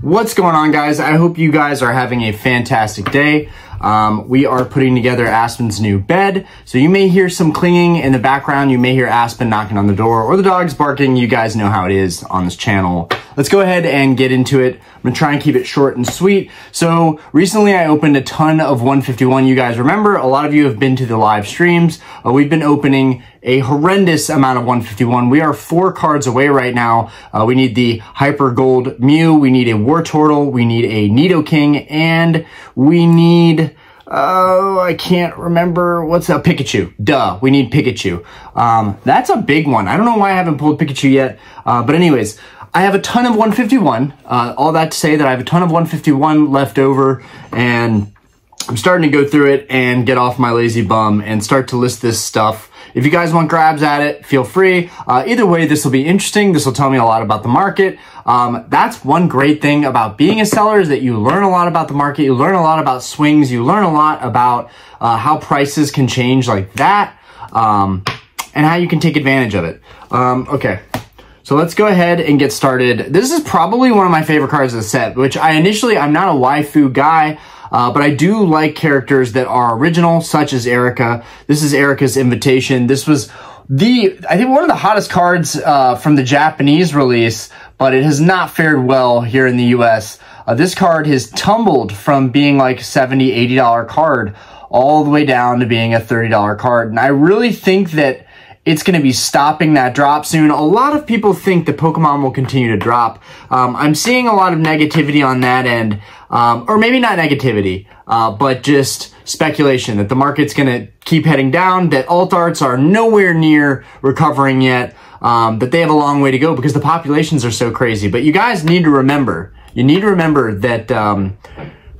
What's going on, guys? I hope you guys are having a fantastic day. We are putting together Aspen's new bed, so you may hear some clinging in the background. You may hear Aspen knocking on the door or the dogs barking. You guys know how it is on this channel. Let's go ahead and get into it. I'm gonna try and keep it short and sweet. So recently I opened a ton of 151. You guys remember, a lot of you have been to the live streams. We've been opening a horrendous amount of 151. We are 4 cards away right now. We need the Hyper Gold Mew, we need a War Turtle, we need a Nidoking, and we need, I can't remember, what's a Pikachu. Duh, we need Pikachu. That's a big one. I don't know why I haven't pulled Pikachu yet, but anyways, I have a ton of 151. All that to say that I have a ton of 151 left over, and I'm starting to go through it and get off my lazy bum and start to list this stuff. If you guys want grabs at it, feel free. Either way, this will be interesting. This will tell me a lot about the market. That's one great thing about being a seller, is that you learn a lot about the market. You learn a lot about swings. You learn a lot about how prices can change like that, and how you can take advantage of it. Okay. So let's go ahead and get started. This is probably one of my favorite cards of the set, which I'm not a waifu guy, but I do like characters that are original, such as Erica. This is Erica's Invitation. This was I think one of the hottest cards from the Japanese release, but it has not fared well here in the US. This card has tumbled from being like $70, $80 card all the way down to being a $30 card. And I really think that it's going to be stopping that drop soon. A lot of people think that Pokemon will continue to drop. I'm seeing a lot of negativity on that end, or maybe not negativity, but just speculation that the market's going to keep heading down, that alt arts are nowhere near recovering yet, that they have a long way to go because the populations are so crazy. But you guys need to remember, that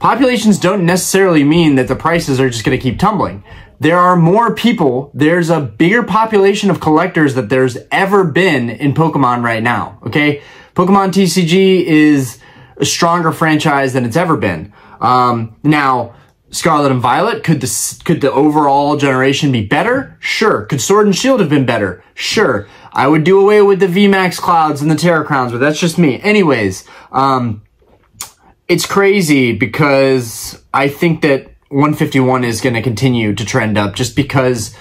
populations don't necessarily mean that the prices are just going to keep tumbling. There are more people, there's a bigger population of collectors that there's ever been in Pokemon right now, okay? Pokemon TCG is a stronger franchise than it's ever been. Now, Scarlet and Violet, could the overall generation be better? Sure. Could Sword and Shield have been better? Sure. I would do away with the VMAX Clouds and the Terra Crowns, but that's just me. Anyways, it's crazy because I think that 151 is going to continue to trend up just because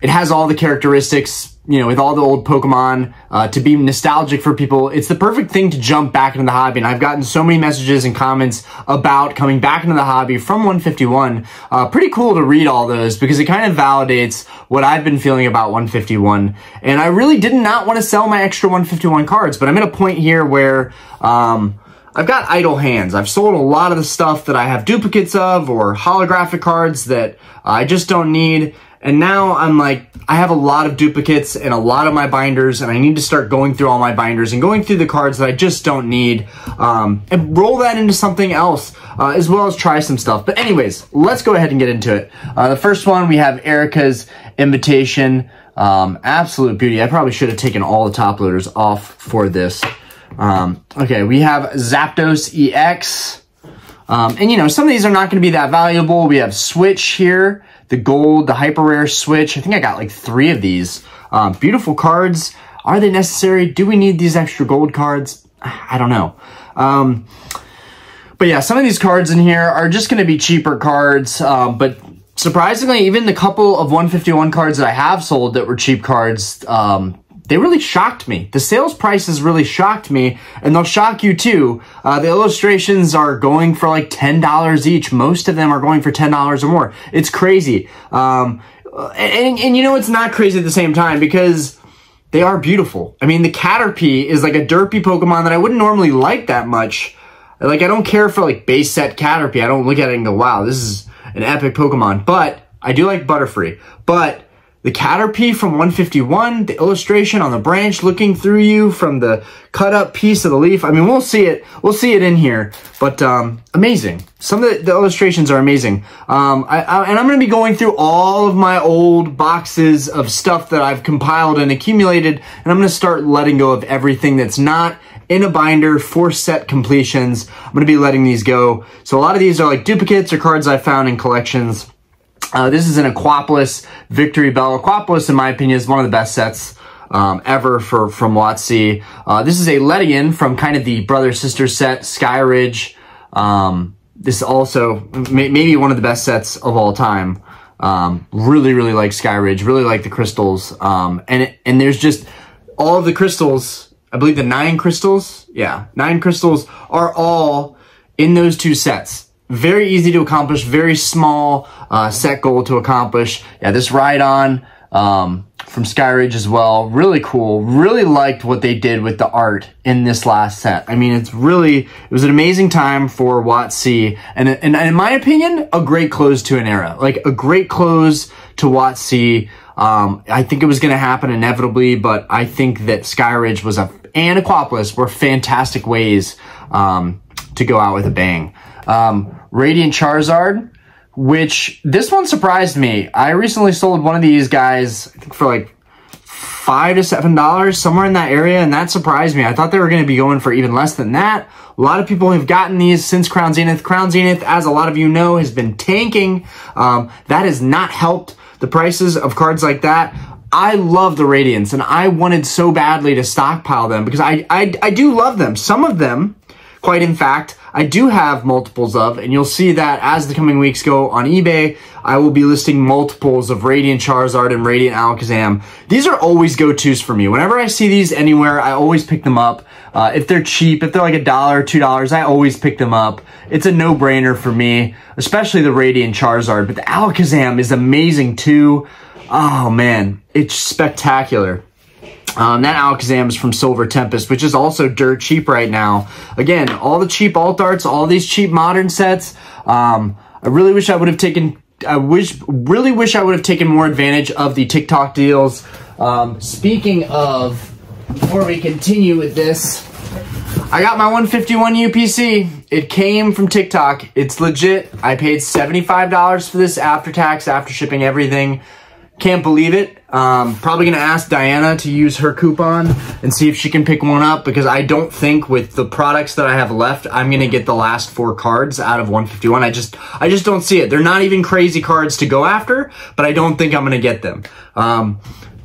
it has all the characteristics, you know, with all the old Pokemon, to be nostalgic for people. It's the perfect thing to jump back into the hobby. And I've gotten so many messages and comments about coming back into the hobby from 151. Pretty cool to read all those because it kind of validates what I've been feeling about 151. And I really did not want to sell my extra 151 cards, but I'm at a point here where, I've got idle hands. I've sold a lot of the stuff that I have duplicates of or holographic cards that I just don't need. And now I'm like, I have a lot of duplicates and a lot of my binders, and I need to start going through all my binders and going through the cards that I just don't need, and roll that into something else, as well as try some stuff. But anyways, let's go ahead and get into it. The first one, we have Erica's Invitation. Absolute beauty. I probably should have taken all the top loaders off for this. Okay, we have Zapdos EX. And you know, some of these are not going to be that valuable. We have Switch here, the gold, the hyper rare Switch. I think I got like 3 of these. Beautiful cards. Are they necessary? Do we need these extra gold cards? I don't know. But yeah, some of these cards in here are just going to be cheaper cards. But surprisingly, even the couple of 151 cards that I have sold that were cheap cards, they really shocked me. The sales prices really shocked me, and they'll shock you too. The illustrations are going for like $10 each. Most of them are going for $10 or more. It's crazy. And you know, it's not crazy at the same time because they are beautiful. I mean, the Caterpie is like a derpy Pokemon that I wouldn't normally like that much. Like, I don't care for like base set Caterpie. I don't look at it and go, wow, this is an epic Pokemon. But I do like Butterfree. But the Caterpie from 151, the illustration on the branch looking through you from the cut up piece of the leaf. I mean, we'll see it in here, but amazing. Some of the illustrations are amazing. And I'm going to be going through all of my old boxes of stuff that I've compiled and accumulated, and I'm going to start letting go of everything that's not in a binder for set completions. I'm going to be letting these go. So a lot of these are like duplicates or cards I found in collections. This is an Aquapolis Victory Bell. Aquapolis, in my opinion, is one of the best sets ever from WotC. This is a Ledian from kind of the brother-sister set, Sky Ridge. This is also maybe one of the best sets of all time. Really like Sky Ridge, really like the crystals. And there's just all of the crystals, I believe the 9 crystals, yeah, 9 crystals are all in those 2 sets. Very easy to accomplish, very small set goal to accomplish. Yeah, this Ride-On from Sky Ridge as well, really cool. Really liked what they did with the art in this last set. I mean, it was an amazing time for WotC, and in my opinion, a great close to an era. Like a great close to WotC. I think it was going to happen inevitably, but I think that Sky Ridge and Aquapolis were fantastic ways to go out with a bang. Radiant Charizard, which this one surprised me. I recently sold one of these guys, I think for like $5 to $7, somewhere in that area, and that surprised me. I thought they were going to be going for even less than that. A lot of people have gotten these since Crown Zenith. Crown Zenith, as a lot of you know, has been tanking. That has not helped the prices of cards like that. I love the Radiants, and I wanted so badly to stockpile them because I do love them. Some of them, quite in fact, I do have multiples of, and you'll see that as the coming weeks go on eBay, I will be listing multiples of Radiant Charizard and Radiant Alakazam. These are always go-tos for me. Whenever I see these anywhere, I always pick them up. If they're cheap, if they're like $1 or $2, I always pick them up. It's a no-brainer for me, especially the Radiant Charizard, but the Alakazam is amazing too. Oh man, it's spectacular. That Alakazam is from Silver Tempest, which is also dirt cheap right now. Again, all the cheap alt arts, all these cheap modern sets. I really wish I would have taken. Really wish I would have taken more advantage of the TikTok deals. Speaking of, before we continue with this, I got my 151 UPC. It came from TikTok. It's legit. I paid $75 for this after tax, after shipping, everything. Can't believe it. Probably going to ask Diana to use her coupon and see if she can pick one up, because I don't think with the products that I have left, I'm going to get the last 4 cards out of 151. I just don't see it. They're not even crazy cards to go after, but I don't think I'm going to get them.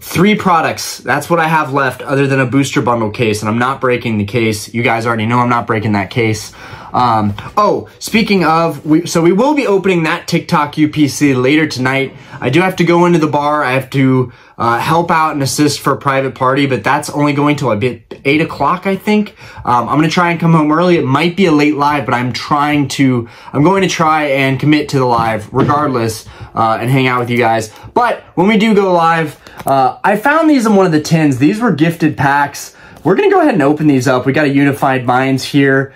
3 products. That's what I have left other than a booster bundle case, and I'm not breaking the case. You guys already know I'm not breaking that case. Oh, speaking of, so we will be opening that TikTok UPC later tonight. I do have to go into the bar. I have to help out and assist for a private party, but that's only going till a bit 8 o'clock, I think. I'm going to try and come home early. It might be a late live, but I'm going to try and commit to the live regardless, and hang out with you guys. But when we do go live, I found these in one of the tins. These were gifted packs. We're going to go ahead and open these up. We got a Unified Minds here.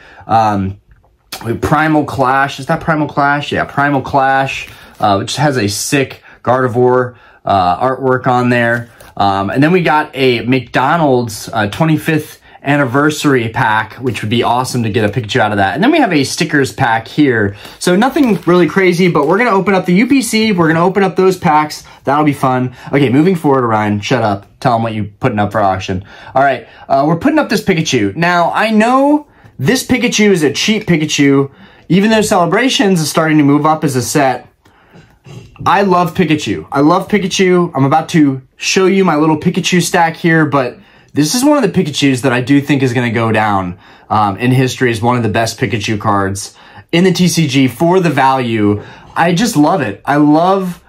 Primal Clash. Is that Primal Clash? Yeah, Primal Clash, which has a sick Gardevoir artwork on there. And then we got a McDonald's 25th anniversary pack, which would be awesome to get a picture out of that. And then we have a stickers pack here. So nothing really crazy, but we're going to open up the UPC. We're going to open up those packs. That'll be fun. Okay, moving forward, Ryan, shut up. Tell them what you're putting up for auction. All right, we're putting up this Pikachu. Now, I know this Pikachu is a cheap Pikachu. Even though Celebrations is starting to move up as a set, I love Pikachu. I love Pikachu. I'm about to show you my little Pikachu stack here, but this is one of the Pikachus that I do think is going to go down in history as one of the best Pikachu cards in the TCG for the value. I just love it. I love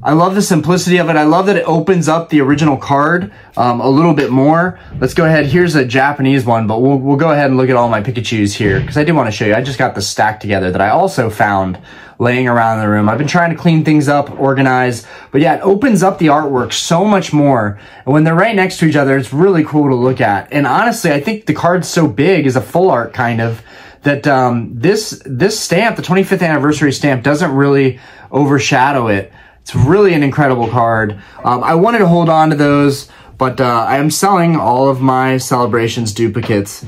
the simplicity of it. I love that it opens up the original card a little bit more. Let's go ahead. Here's a Japanese one, but we'll go ahead and look at all my Pikachus here, because I do want to show you. I just got the stack together that I also found laying around in the room. I've been trying to clean things up, organize, but yeah, it opens up the artwork so much more. And when they're right next to each other, it's really cool to look at. And honestly, I think the card's so big, is a full art kind of, that this stamp, the 25th anniversary stamp, doesn't really overshadow it. It's really an incredible card. I wanted to hold on to those, but I am selling all of my Celebrations duplicates.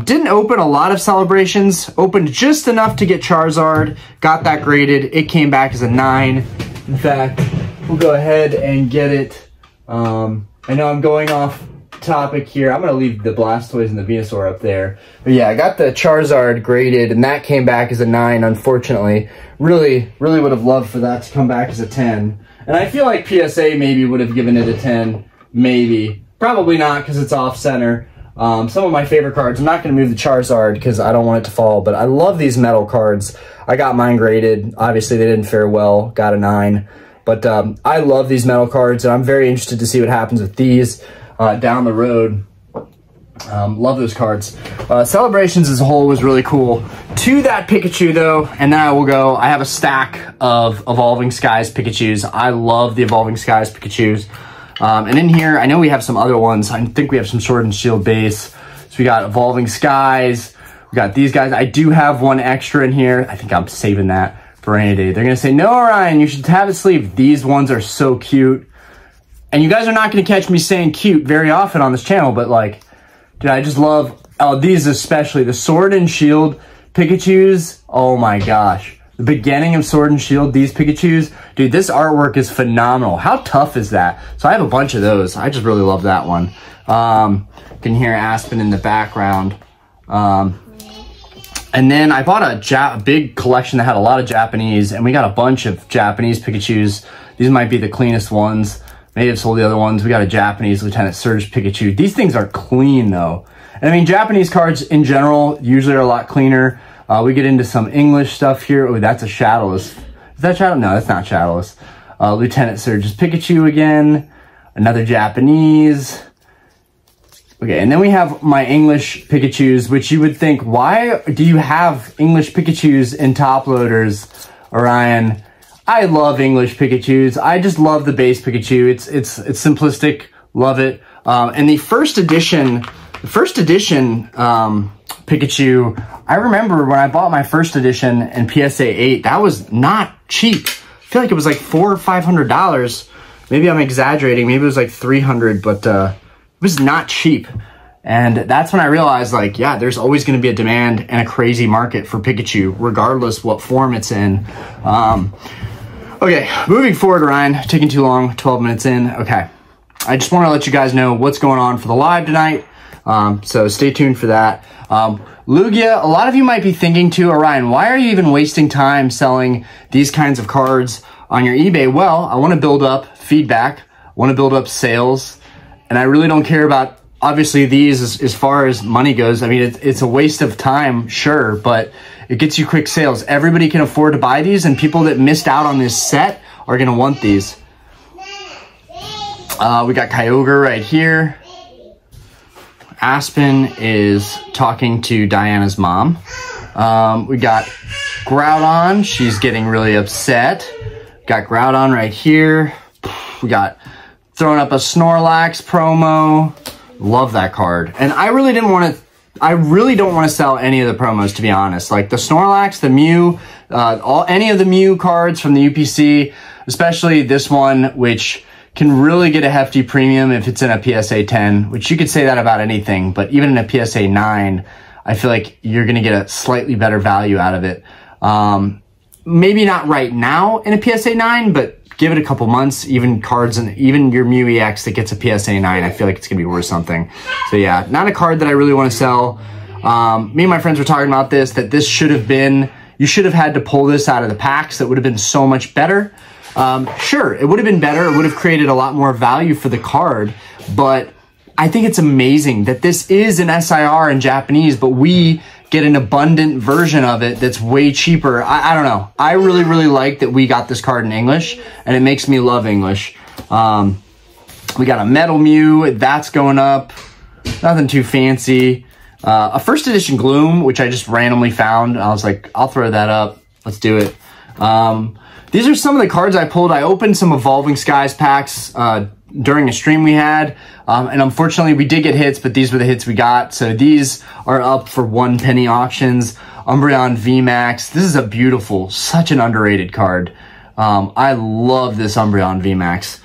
Didn't open a lot of Celebrations, opened just enough to get Charizard, got that graded. It came back as a 9. In fact, we'll go ahead and get it. I know I'm going off topic here. I'm going to leave the Blastoise and the Venusaur up there. But yeah, I got the Charizard graded, and that came back as a 9, unfortunately. Really would have loved for that to come back as a 10. And I feel like PSA maybe would have given it a 10, maybe. Probably not because it's off center. Some of my favorite cards. I'm not going to move the Charizard because I don't want it to fall, but I love these metal cards. I got mine graded. Obviously, they didn't fare well. Got a 9. But I love these metal cards, and I'm very interested to see what happens with these down the road. Love those cards. Celebrations as a whole was really cool. To that Pikachu, though, and then I will go. I have a stack of Evolving Skies Pikachus. I love the Evolving Skies Pikachus. And in here, I know we have some other ones. I think we have some Sword and Shield base. So we got Evolving Skies. We got these guys. I do have one extra in here. I think I'm saving that for rainy day. They're going to say, no, Ryan, you should have it sleeve. These ones are so cute. And you guys are not going to catch me saying cute very often on this channel, but like, dude, I just love, oh, these especially. The Sword and Shield Pikachus. Oh my gosh. The beginning of Sword and Shield, these Pikachus. Dude, this artwork is phenomenal. How tough is that? So I have a bunch of those. I just really love that one. You can hear Aspen in the background. And then I bought a big collection that had a lot of Japanese, and we got a bunch of Japanese Pikachus. These might be the cleanest ones. Maybe have sold the other ones. We got a Japanese Lieutenant Surge Pikachu. These things are clean, though. And I mean, Japanese cards in general usually are a lot cleaner. We get into some English stuff here. Oh, that's a Shadowless. Is that Shadow? No, that's not Shadowless. Lieutenant Surge's Pikachu again. Another Japanese. Okay, and then we have my English Pikachus, which you would think, why do you have English Pikachus in top loaders, Orion? I love English Pikachus. I just love the base Pikachu. It's simplistic. Love it. And the first edition Pikachu, I remember when I bought my first edition in PSA 8, that was not cheap. I feel like it was like $400 or $500. Maybe I'm exaggerating. Maybe it was like $300, but it was not cheap. And that's when I realized, like, yeah, there's always going to be a demand and a crazy market for Pikachu, regardless what form it's in. Okay, moving forward, Ryan, taking too long, 12 minutes in. Okay, I just want to let you guys know what's going on for the live tonight. So stay tuned for that. Lugia, a lot of you might be thinking too, Orion, why are you even wasting time selling these kinds of cards on your eBay? Well, I want to build up feedback, I want to build up sales, and I really don't care about, obviously, these as far as money goes. I mean, it's a waste of time, sure, but it gets you quick sales. Everybody can afford to buy these, and people that missed out on this set are going to want these. We got Kyogre right here. Aspen is talking to Diana's mom. We got Groudon. She's getting really upset. Got Groudon right here. We got throwing up a Snorlax promo. Love that card. And I really don't want to sell any of the promos, to be honest. Like the Snorlax, the Mew, any of the Mew cards from the UPC, especially this one, which can really get a hefty premium if it's in a PSA 10, which you could say that about anything, but even in a PSA 9, I feel like you're going to get a slightly better value out of it. Maybe not right now in a PSA 9, but give it a couple months, even cards and even your Mew EX that gets a PSA 9, I feel like it's going to be worth something. So yeah, not a card that I really want to sell. Me and my friends were talking about this, that this should have been, you should have had to pull this out of the packs. That would have been so much better. Sure, it would have been better. It would have created a lot more value for the card, but I think it's amazing that this is an SIR in Japanese, but we get an abundant version of it that's way cheaper. I don't know. I really, really like that we got this card in English, and it makes me love English. We got a Metal Mew. That's going up. Nothing too fancy. A first edition Gloom, which I just randomly found. I was like, I'll throw that up. Let's do it. These are some of the cards I pulled. I opened some Evolving Skies packs during a stream we had. And unfortunately, we did get hits, but these were the hits we got. So these are up for 1 penny auctions. Umbreon VMAX. This is a beautiful, such an underrated card. I love this Umbreon VMAX.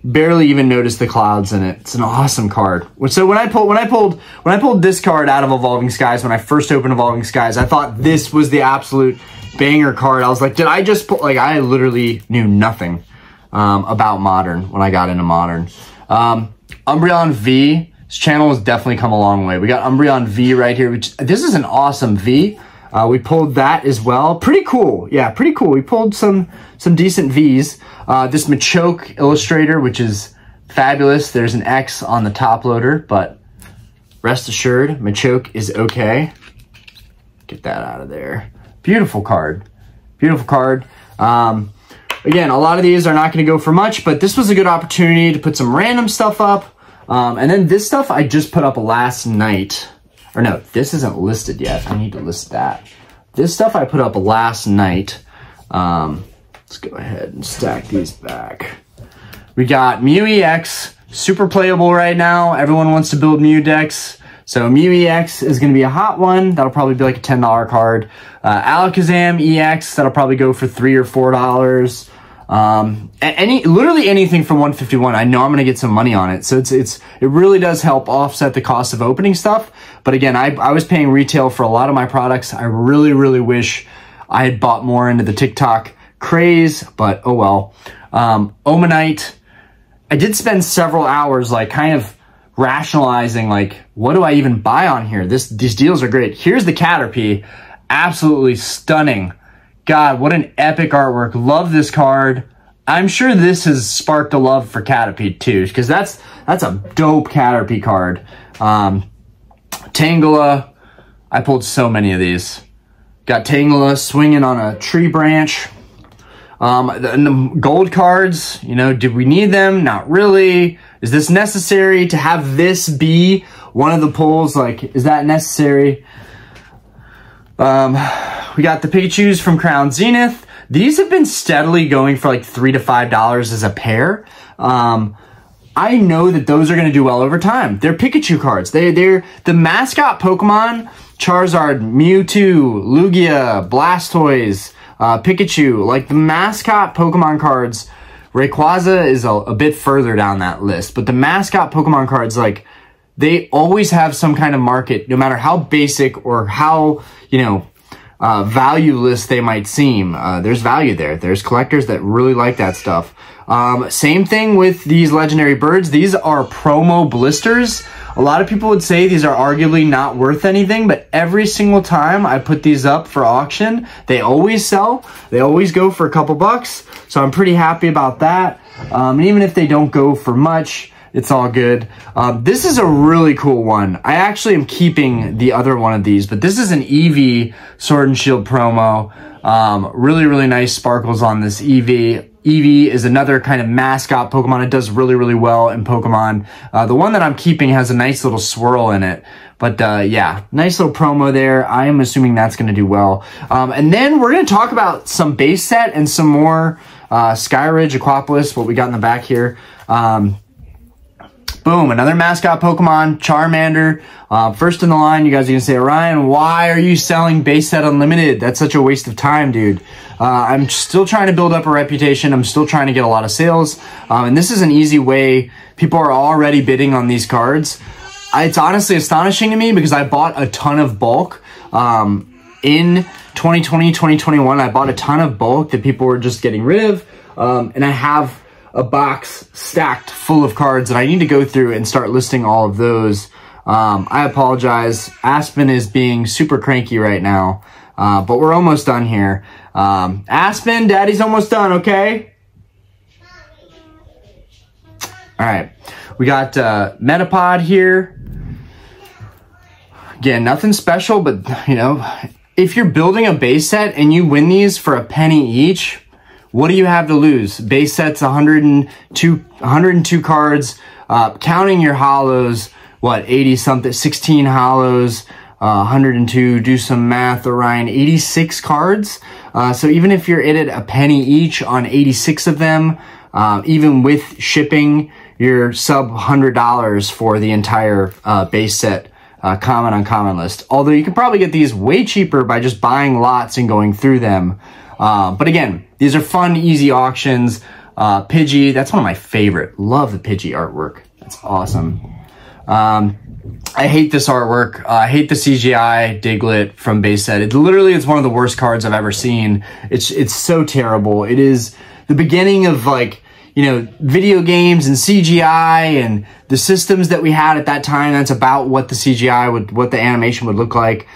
Barely even noticed the clouds in it. It's an awesome card. So when I pulled this card out of Evolving Skies, when I first opened Evolving Skies, I thought this was the absolute banger card. I was like, did I just put, like, I literally knew nothing about Modern when I got into Modern. Umbreon V, this channel has definitely come a long way. We got Umbreon V right here, which, this is an awesome V. We pulled that as well. Pretty cool. Yeah, pretty cool. We pulled some decent Vs. This Machoke Illustrator, which is fabulous. There's an X on the top loader, but rest assured, my choke is okay. Get that out of there. Beautiful card. Beautiful card. Again, a lot of these are not going to go for much, but this was a good opportunity to put some random stuff up. And then this stuff I just put up last night. Or no, this isn't listed yet. I need to list that. This stuff I put up last night. Let's go ahead and stack these back. We got Mew EX, super playable right now. Everyone wants to build Mew decks. So Mew EX is going to be a hot one. That'll probably be like a $10 card. Alakazam EX, that'll probably go for $3 or $4. Literally anything from 151, I know I'm going to get some money on it. So it really does help offset the cost of opening stuff. But again, I was paying retail for a lot of my products. I really, really wish I had bought more into the TikTok craze, but oh well. Omanite, I did spend several hours like kind of rationalizing like, what do I even buy on here? These deals are great. Here's the Caterpie, absolutely stunning. God, what an epic artwork. Love this card. I'm sure this has sparked a love for Caterpie too, because that's a dope Caterpie card. Tangela, I pulled so many of these. Got Tangela swinging on a tree branch. The gold cards, you know, did we need them? Not really. Is this necessary to have this be one of the pulls? Like, is that necessary? We got the Pikachus from Crown Zenith. These have been steadily going for like $3 to $5 as a pair. I know that those are going to do well over time. They're Pikachu cards. They're the mascot Pokemon, Charizard, Mewtwo, Lugia, Blastoise, Pikachu. Like the mascot Pokemon cards, Rayquaza is a bit further down that list. But the mascot Pokemon cards, like, they always have some kind of market, no matter how basic or how, you know, valueless they might seem. There's value there. There's collectors that really like that stuff. Same thing with these legendary birds. These are promo blisters. A lot of people would say these are arguably not worth anything, but every single time I put these up for auction, they always sell. They always go for a couple bucks. So I'm pretty happy about that. And even if they don't go for much, it's all good. This is a really cool one. I actually am keeping the other one of these, but this is an Eevee Sword and Shield promo. Really, really nice sparkles on this Eevee. Eevee is another kind of mascot Pokemon. It does really, really well in Pokemon. The one that I'm keeping has a nice little swirl in it. But yeah, nice little promo there. I am assuming that's going to do well. And then we're going to talk about some base set and some more Skyridge, Aquapolis, what we got in the back here. Boom, another mascot Pokemon, Charmander. First in the line, you guys are going to say, Ryan, why are you selling base set unlimited? That's such a waste of time, dude. I'm still trying to build up a reputation. I'm still trying to get a lot of sales. And this is an easy way. People are already bidding on these cards. It's honestly astonishing to me because I bought a ton of bulk. In 2020, 2021, I bought a ton of bulk that people were just getting rid of. And I have a box stacked full of cards that I need to go through and start listing all of those. I apologize. Aspen is being super cranky right now, but we're almost done here. Aspen, Daddy's almost done, okay? All right, we got Metapod here. Again, nothing special, but you know, if you're building a base set and you win these for a penny each, what do you have to lose? Base set's 102 cards, counting your hollows, what, 80 something, 16 hollows, 102, do some math, Orion, 86 cards. So even if you're in it a penny each on 86 of them, even with shipping, you're sub $100 for the entire base set common uncommon list. Although you can probably get these way cheaper by just buying lots and going through them. But again, these are fun, easy auctions. Pidgey, that's one of my favorite. Love the Pidgey artwork. That's awesome. I hate this artwork. I hate the CGI Diglett from base set. It literally is one of the worst cards I've ever seen. It's so terrible. It is the beginning of, like, you know, video games and CGI and the systems that we had at that time. That's about what the CGI what the animation would look like.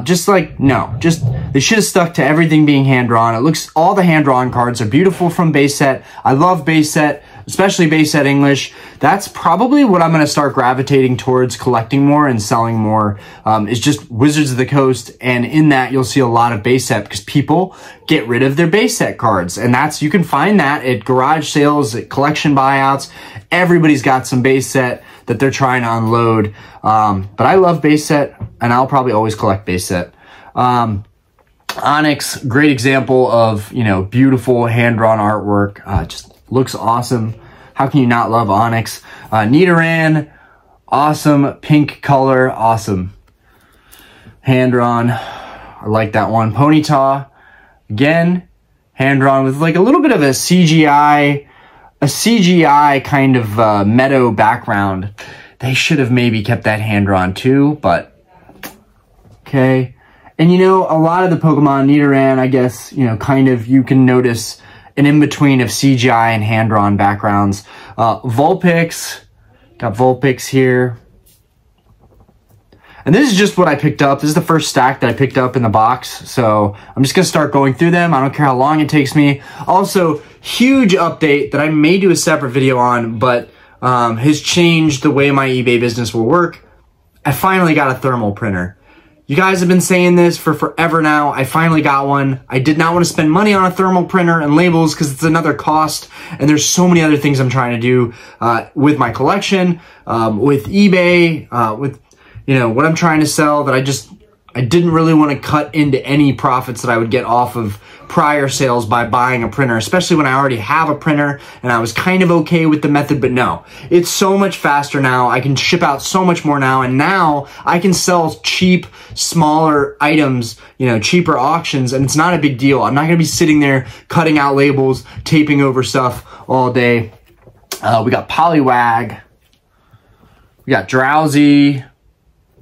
Just like, no, just, they should have stuck to everything being hand-drawn. All the hand-drawn cards are beautiful from base set. I love base set. especially base set English. That's probably what I'm going to start gravitating towards collecting more and selling more, is just Wizards of the Coast. And in that, you'll see a lot of base set because people get rid of their base set cards. And you can find that at garage sales, at collection buyouts. Everybody's got some base set that they're trying to unload. But I love base set, and I'll probably always collect base set. Onyx, great example of, beautiful hand-drawn artwork. Just looks awesome. How can you not love Onyx? Nidoran, awesome. Pink color, awesome. Hand-drawn, I like that one. Ponyta, again, hand-drawn with like a little bit of a CGI kind of meadow background. They should have maybe kept that hand-drawn too, but okay. And a lot of the Pokemon, Nidoran, I guess, kind of, you can notice an in-between of CGI and hand-drawn backgrounds. Vulpix, got Vulpix here. And this is just what I picked up. This is the first stack that I picked up in the box. So I'm just going to start going through them. I don't care how long it takes me. Also, huge update that I may do a separate video on, but has changed the way my eBay business will work. I finally got a thermal printer. You guys have been saying this for forever now. I finally got one. I did not want to spend money on a thermal printer and labels because it's another cost. And there's so many other things I'm trying to do with my collection, with eBay, with what I'm trying to sell that I didn't really want to cut into any profits that I would get off of prior sales by buying a printer, especially when I already have a printer and I was kind of okay with the method, but no, it's so much faster now. I can ship out so much more now, and now I can sell cheap, smaller items, cheaper auctions, and it's not a big deal. I'm not going to be sitting there cutting out labels, taping over stuff all day. We got Poliwag. We got Drowsy.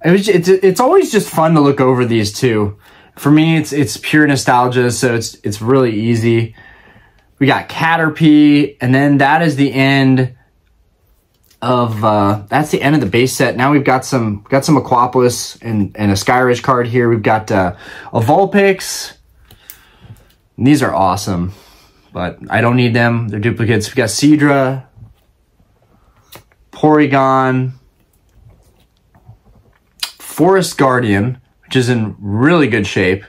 It's always just fun to look over these two. For me, it's pure nostalgia, so it's really easy. We got Caterpie, and then that is the end of the base set. Now we've got some Aquapolis and a Skyridge card here. We've got a Vulpix. And these are awesome, but I don't need them. They're duplicates. We got Seadra, Porygon, Forest Guardian, which is in really good shape.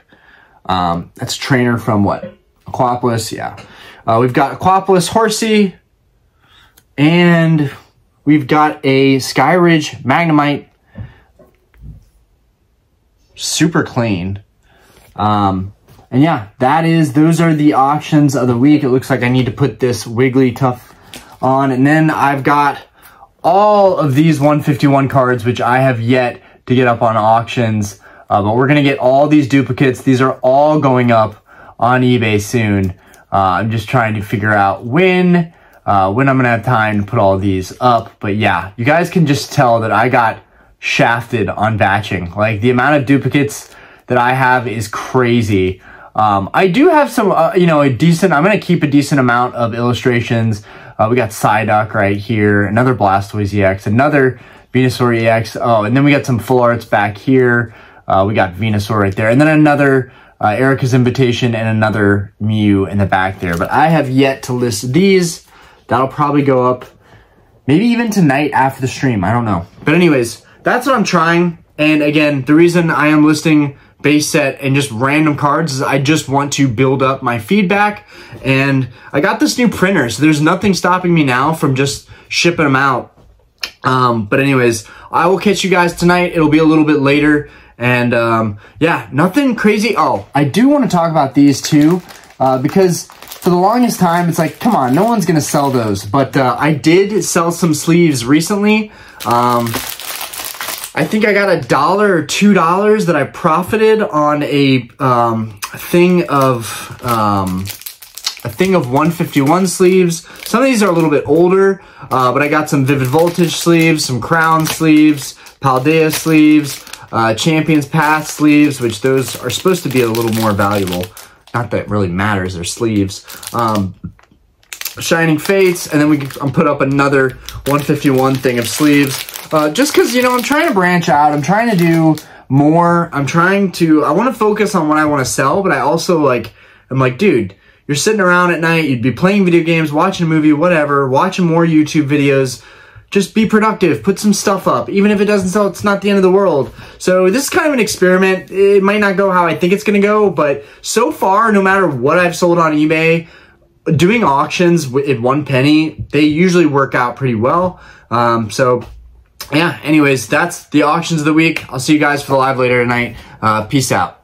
That's trainer from what? Aquapolis, yeah. We've got Aquapolis Horsey, and we've got a Skyridge Magnemite. Super clean. And yeah, those are the auctions of the week. It looks like I need to put this Wigglytuff on. And then I've got all of these 151 cards, which I have yet to get up on auctions. But we're going to get all these duplicates. These are all going up on eBay soon. I'm just trying to figure out when I'm going to have time to put all these up. But yeah, you guys can just tell that I got shafted on batching. Like, the amount of duplicates that I have is crazy. I do have some, I'm going to keep a decent amount of illustrations. We got Psyduck right here, another Blastoise EX, another Venusaur EX. Oh, and then we got some full arts back here. We got Venusaur right there. And then another Erica's Invitation and another Mew in the back there. But I have yet to list these. That'll probably go up maybe even tonight after the stream. I don't know. But anyways, that's what I'm trying. And again, the reason I am listing base set and just random cards is I just want to build up my feedback. And I got this new printer, so there's nothing stopping me now from just shipping them out. But anyways, I will catch you guys tonight. It'll be a little bit later. And yeah, nothing crazy. Oh, I do want to talk about these too, because for the longest time, it's like, come on, no one's going to sell those. But I did sell some sleeves recently. I think I got $1 or $2 that I profited on a thing of 151 sleeves. Some of these are a little bit older, but I got some Vivid Voltage sleeves, some Crown sleeves, Paldea sleeves, Champions Path sleeves, which those are supposed to be a little more valuable. Not that it really matters, they're sleeves. Shining Fates, and then I'm put up another 151 thing of sleeves. Just because, I'm trying to branch out. I'm trying to do more. I want to focus on what I want to sell, but I also I'm like, dude, you're sitting around at night, you'd be playing video games, watching a movie, whatever, watching more YouTube videos. Just be productive, put some stuff up. Even if it doesn't sell, it's not the end of the world. So this is kind of an experiment. It might not go how I think it's gonna go, but so far, no matter what I've sold on eBay, doing auctions at 1 penny, they usually work out pretty well. So yeah, anyways, that's the auctions of the week. I'll see you guys for the live later tonight. Peace out.